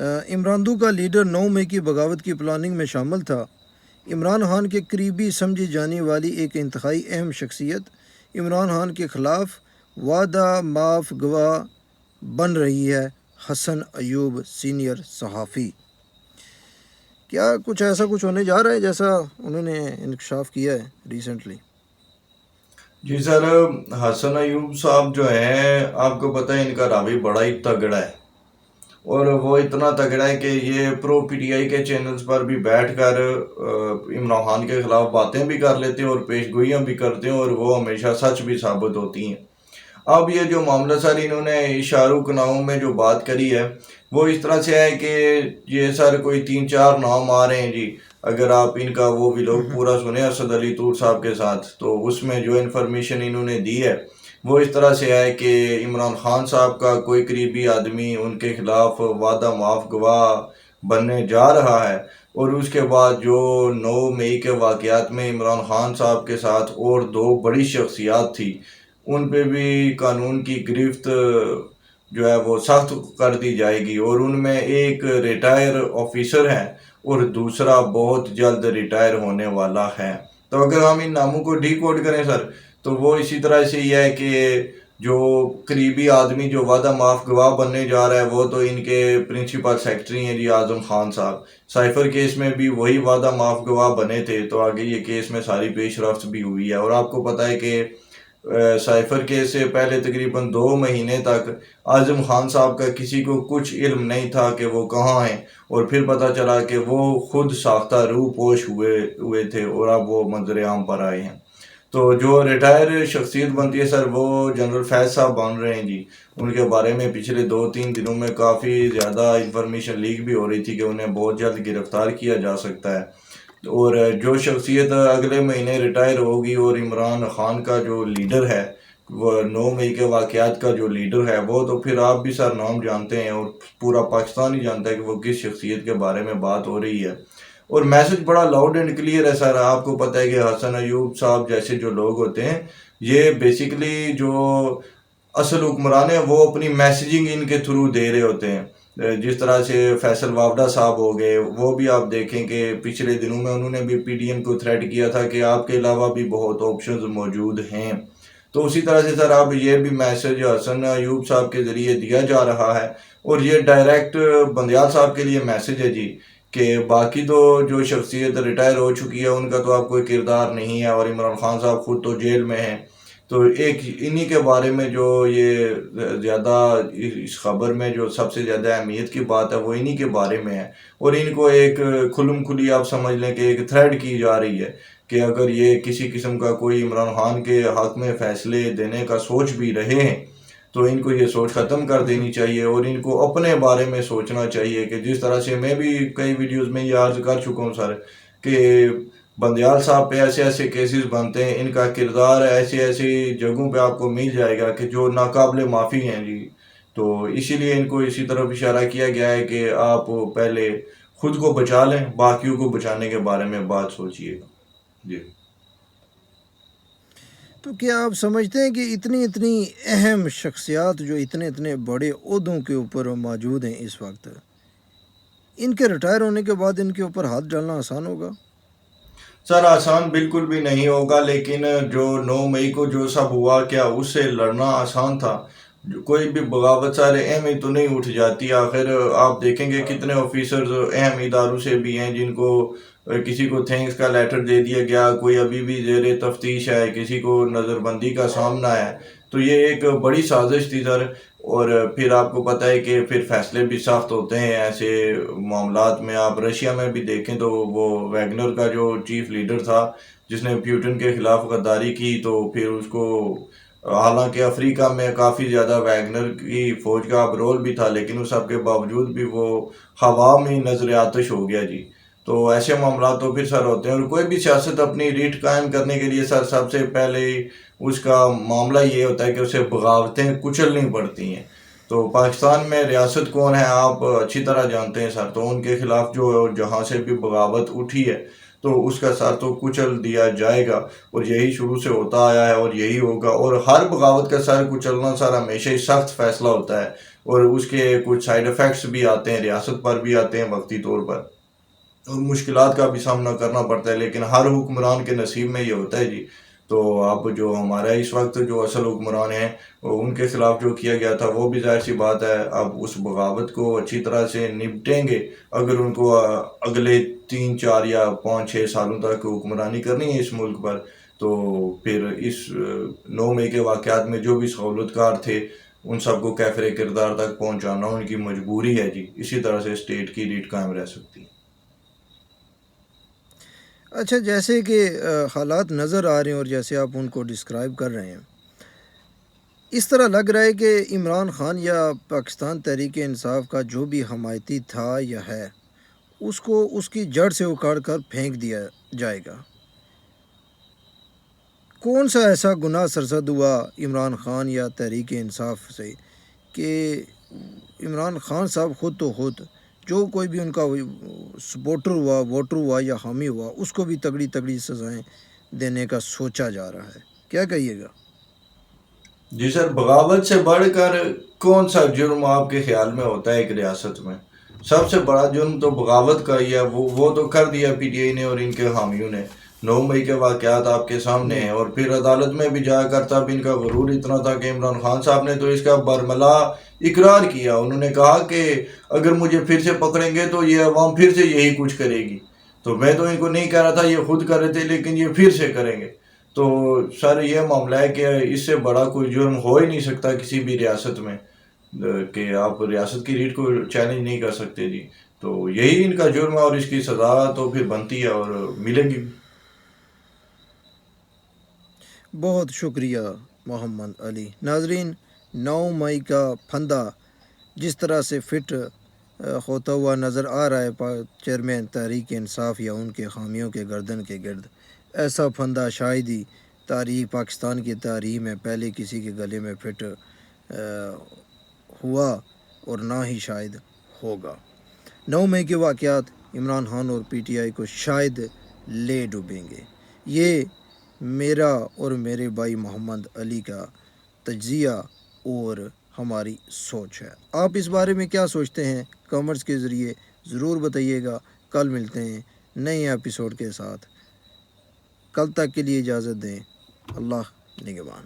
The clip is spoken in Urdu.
عمراندو کا لیڈر 9 مئی کی بغاوت کی پلاننگ میں شامل تھا۔ عمران خان کے قریبی سمجھی جانے والی ایک انتہائی اہم شخصیت عمران خان کے خلاف وعدہ معاف گواہ بن رہی ہے۔ حسن ایوب سینئر صحافی، کیا ایسا کچھ ہونے جا رہا ہے جیسا انہوں نے انکشاف کیا ہے ریسنٹلی؟ جی سر، حسن ایوب صاحب جو ہیں، آپ کو پتہ ہے ان کا راوی بڑا ہی تگڑا ہے، اور وہ اتنا تگڑا ہے کہ یہ پرو پی ٹی آئی کے چینلز پر بھی بیٹھ کر عمران خان کے خلاف باتیں بھی کر لیتے ہیں اور پیش گوئیاں بھی کرتے ہیں، اور وہ ہمیشہ سچ بھی ثابت ہوتی ہیں۔ اب یہ جو معاملہ سر انہوں نے شاہ رخ ناموں میں جو بات کری ہے، وہ اس طرح سے ہے کہ یہ سر کوئی 3-4 نام آ رہے ہیں جی۔ اگر آپ ان کا وہ ویلوگ پورا سنیں اسد علی طور صاحب کے ساتھ، تو اس میں جو انفارمیشن انہوں نے دی ہے وہ اس طرح سے ہے کہ عمران خان صاحب کا کوئی قریبی آدمی ان کے خلاف وعدہ معاف گواہ بننے جا رہا ہے، اور اس کے بعد جو 9 مئی کے واقعات میں عمران خان صاحب کے ساتھ اور 2 بڑی شخصیات تھی، ان پہ بھی قانون کی گرفت جو ہے وہ سخت کر دی جائے گی، اور ان میں ایک ریٹائر آفیسر ہے اور دوسرا بہت جلد ریٹائر ہونے والا ہے۔ تو اگر ہم ان ناموں کو ڈی کوڈ کریں سر، تو وہ اسی طرح سے یہ ہے کہ جو قریبی آدمی جو وعدہ معاف گواہ بننے جا رہا ہے وہ تو ان کے پرنسپل سیکرٹری ہیں جی، اعظم خان صاحب۔ سائفر کیس میں بھی وہی وعدہ معاف گواہ بنے تھے، تو آگے یہ کیس میں ساری پیش رفت بھی ہوئی ہے، اور آپ کو پتہ ہے کہ سائفر کیس سے پہلے تقریباً 2 مہینے تک اعظم خان صاحب کا کسی کو کچھ علم نہیں تھا کہ وہ کہاں ہیں، اور پھر پتہ چلا کہ وہ خود ساختہ روح پوش ہوئے تھے اور اب وہ منظر عام پر آئے ہیں۔ تو جو ریٹائر شخصیت بنتی ہے سر، وہ جنرل فیض صاحب بن رہے ہیں جی۔ ان کے بارے میں پچھلے 2-3 دنوں میں کافی زیادہ انفارمیشن لیک بھی ہو رہی تھی کہ انہیں بہت جلد گرفتار کیا جا سکتا ہے، اور جو شخصیت اگلے مہینے ریٹائر ہوگی اور عمران خان کا جو لیڈر ہے، وہ 9 مئی کے واقعات کا جو لیڈر ہے، وہ تو پھر آپ بھی سر نام جانتے ہیں اور پورا پاکستان ہی جانتا ہے کہ وہ کس شخصیت کے بارے میں بات ہو رہی ہے، اور میسج بڑا لاؤڈ اینڈ کلیئر ہے سر۔ آپ کو پتہ ہے کہ حسن ایوب صاحب جیسے جو لوگ ہوتے ہیں، یہ بیسیکلی جو اصل حکمران ہیں وہ اپنی میسیجنگ ان کے تھرو دے رہے ہوتے ہیں۔ جس طرح سے فیصل وافدہ صاحب ہو گئے، وہ بھی آپ دیکھیں کہ پچھلے دنوں میں انہوں نے بھی پی ڈی ایم کو تھریٹ کیا تھا کہ آپ کے علاوہ بھی بہت آپشنز موجود ہیں۔ تو اسی طرح سے سر اب یہ بھی میسج حسن ایوب صاحب کے ذریعے دیا جا رہا ہے، اور یہ ڈائریکٹ بندیال صاحب کے لیے میسج ہے جی، کہ باقی تو جو شخصیت ریٹائر ہو چکی ہے ان کا تو اب کوئی کردار نہیں ہے، اور عمران خان صاحب خود تو جیل میں ہیں، تو ایک انہی کے بارے میں جو یہ زیادہ اس خبر میں جو سب سے زیادہ اہمیت کی بات ہے وہ انہی کے بارے میں ہے، اور ان کو ایک کھلم کھلی آپ سمجھ لیں کہ ایک تھریڈ کی جا رہی ہے کہ اگر یہ کسی قسم کا کوئی عمران خان کے حق میں فیصلے دینے کا سوچ بھی رہے ہیں تو ان کو یہ سوچ ختم کر دینی چاہیے، اور ان کو اپنے بارے میں سوچنا چاہیے کہ جس طرح سے میں بھی کئی ویڈیوز میں یہ عرض کر چکا ہوں سر کہ بندیال صاحب پہ ایسے ایسے کیسز بنتے ہیں، ان کا کردار ایسی ایسی جگہوں پہ آپ کو مل جائے گا کہ جو ناقابل معافی ہیں جی۔ تو اسی لیے ان کو اسی طرف اشارہ کیا گیا ہے کہ آپ پہلے خود کو بچا لیں، باقیوں کو بچانے کے بارے میں بات سوچیے گا جی۔ تو کیا آپ سمجھتے ہیں کہ اتنی اہم شخصیات جو اتنے بڑے عہدوں کے اوپر موجود ہیں اس وقت، ان کے ریٹائر ہونے کے بعد ان کے اوپر ہاتھ ڈالنا آسان ہوگا؟ سر آسان بالکل بھی نہیں ہوگا، لیکن جو 9 مئی کو جو سب ہوا کیا اس سے لڑنا آسان تھا؟ کوئی بھی بغاوت سارے اہم ہی تو نہیں اٹھ جاتی۔ آخر آپ دیکھیں گے کتنے آفیسرز اہم اداروں سے بھی ہیں جن کو کسی کو تھینکس کا لیٹر دے دیا گیا، کوئی ابھی بھی زیر تفتیش ہے، کسی کو نظر بندی کا سامنا ہے۔ تو یہ ایک بڑی سازش تھی سر، اور پھر آپ کو پتہ ہے کہ پھر فیصلے بھی سخت ہوتے ہیں ایسے معاملات میں۔ آپ رشیا میں بھی دیکھیں تو وہ ویگنر کا جو چیف لیڈر تھا جس نے پیوٹن کے خلاف غداری کی، تو پھر اس کو، حالانکہ افریقہ میں کافی زیادہ ویگنر کی فوج کا اب رول بھی تھا، لیکن اس سب کے باوجود بھی وہ ہوا میں نظر آتش ہو گیا جی۔ تو ایسے معاملات تو پھر سر ہوتے ہیں، اور کوئی بھی سیاست اپنی ریٹ قائم کرنے کے لیے سر سب سے پہلے اس کا معاملہ یہ ہوتا ہے کہ اسے بغاوتیں کچلنی پڑتی ہیں۔ تو پاکستان میں ریاست کون ہے آپ اچھی طرح جانتے ہیں سر، تو ان کے خلاف جو جہاں سے بھی بغاوت اٹھی ہے تو اس کا سر تو کچل دیا جائے گا، اور یہی شروع سے ہوتا آیا ہے اور یہی ہوگا، اور ہر بغاوت کا سر کچلنا سر ہمیشہ ہی سخت فیصلہ ہوتا ہے، اور اس کے کچھ سائیڈ افیکٹس بھی آتے ہیں، ریاست پر بھی آتے ہیں وقتی طور پر، اور مشکلات کا بھی سامنا کرنا پڑتا ہے، لیکن ہر حکمران کے نصیب میں یہ ہوتا ہے جی۔ تو اب جو ہمارا اس وقت جو اصل حکمران ہیں، ان کے خلاف جو کیا گیا تھا وہ بھی ظاہر سی بات ہے، اب اس بغاوت کو اچھی طرح سے نپٹیں گے اگر ان کو اگلے 3 4 یا 5 6 سالوں تک حکمرانی کرنی ہے اس ملک پر، تو پھر اس 9 مئی کے واقعات میں جو بھی سہولت کار تھے ان سب کو کیفر کردار تک پہنچانا ان کی مجبوری ہے جی، اسی طرح سے اسٹیٹ کی لیڈ قائم رہ سکتی ہے۔ اچھا، جیسے کہ حالات نظر آ رہے ہیں اور جیسے آپ ان کو ڈسکرائب کر رہے ہیں، اس طرح لگ رہا ہے کہ عمران خان یا پاکستان تحریک انصاف کا جو بھی حمایتی تھا یا ہے، اس کو اس کی جڑ سے اکھاڑ کر پھینک دیا جائے گا۔ کون سا ایسا گناہ سرزد ہوا عمران خان یا تحریک انصاف سے کہ عمران خان صاحب خود تو خود جو کوئی بھی ان کا سپورٹر ہوا، ووٹر ہوا یا حامی ہوا، اس کو بھی تگڑی تگڑی سزائیں دینے کا سوچا جا رہا ہے؟ کیا کہیے گا؟ جی سر، بغاوت سے بڑھ کر کون سا جرم آپ کے خیال میں ہوتا ہے ایک ریاست میں؟ سب سے بڑا جرم تو بغاوت کا ہی ہے، وہ تو کر دیا پی ٹی آئی نے اور ان کے حامیوں نے۔ 9 مئی کے واقعات آپ کے سامنے جی ہیں، اور پھر عدالت میں بھی جا کر تب ان کا غرور اتنا تھا کہ عمران خان صاحب نے تو اس کا برملا اقرار کیا، انہوں نے کہا کہ اگر مجھے پھر سے پکڑیں گے تو یہ عوام پھر سے یہی کچھ کرے گی۔ تو میں تو ان کو نہیں کہہ رہا تھا، یہ خود کر رہے تھے، لیکن یہ پھر سے کریں گے۔ تو سر یہ معاملہ ہے کہ اس سے بڑا کوئی جرم ہو ہی نہیں سکتا کسی بھی ریاست میں، کہ آپ ریاست کی ریٹ کو چیلنج نہیں کر سکتے جی۔ تو یہی ان کا جرم ہے اور اس کی سزا تو پھر بنتی ہے اور ملے گی بھی۔ بہت شکریہ محمد علی۔ ناظرین، 9 مئی کا پھندہ جس طرح سے فٹ ہوتا ہوا نظر آ رہا ہے چیئرمین تحریک انصاف یا ان کے حامیوں کے گردن کے گرد، ایسا پھندہ شاید ہی تاریخ پاکستان کی تاریخ میں پہلے کسی کے گلے میں فٹ ہوا اور نہ ہی شاید ہوگا۔ 9 مئی کے واقعات عمران خان اور پی ٹی آئی کو شاید لے ڈوبیں گے۔ یہ میرا اور میرے بھائی محمد علی کا تجزیہ اور ہماری سوچ ہے۔ آپ اس بارے میں کیا سوچتے ہیں؟ کامنٹس کے ذریعے ضرور بتائیے گا۔ کل ملتے ہیں نئے ایپیسوڈ کے ساتھ، کل تک کے لیے اجازت دیں۔ اللہ نگہبان۔